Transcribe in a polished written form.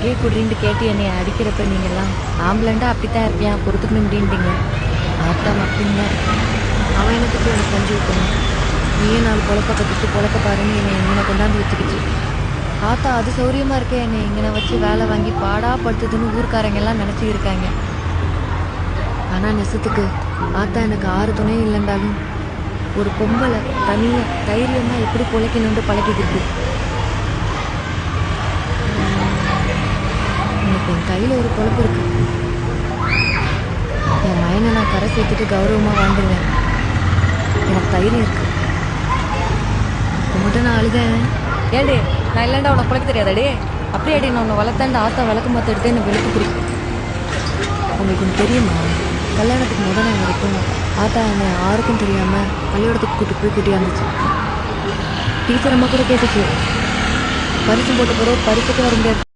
நகையை குடின்னு கேட்டு என்னை அடிக்கிறப்ப நீங்கள்லாம் ஆம்பளண்டா அப்படித்தான் இருப்பியான் பொறுத்துக்கணும் அப்படின்ட்டீங்க. ஆத்தா அப்படிங்க அவன் எனக்கு எனக்கு கஞ்சி ஊற்றணும், நீயே நாலு பொழப்ப கற்றுட்டு பொழக்க பாருன்னு என்னை எங்கே கொண்டாந்து வச்சுக்கிச்சு. ஆத்தா அது சௌரியமாக இருக்க என்னை இங்கே வச்சு வேலை வாங்கி பாடா படுத்துதுன்னு ஊர்க்காரங்க எல்லாம் நினச்சி இருக்காங்க. ஆனால் நெசத்துக்கு ஆத்தா எனக்கு 6 துணையும் இல்லைண்டாலும் ஒரு பொம்பளை தனியாக தைரியமாக எப்படி பொழைக்கணுன்ட்டு பழகிக்கிட்டு எனக்கு என் கையில் ஒரு பொழப்பு இருக்கு. என் மயனை நான் கரை சேர்த்துட்டு கௌரவமாக வாழ்ந்துருவேன். எனக்கு தைரியம் இருக்கு. உங்கள்கிட்ட நான் அழுதேன், ஏடே நான் இல்லைண்டா உனக்கு பிழைக்க தெரியாதாடே, அப்படியாடி நான் உன்னை வளர்த்தாண்டு ஆத்தா விளக்கு மாற்ற எடுத்து எனக்கு வெளுப்பு பிடிக்கும். உங்களுக்கு ஒன்று தெரியுமா, கல்யாணத்துக்கு முதல் நாள் வரைக்கும் ஆத்தா என்னை யாருக்கும் தெரியாமல் பள்ளியோடத்துக்கு கூட்டு போய் இருந்துச்சு. டீச்சர் அம்மா கூட கேட்டுச்சு, பரிசு போட்ட பிறகு பரிசுக்கு வர முடியாது.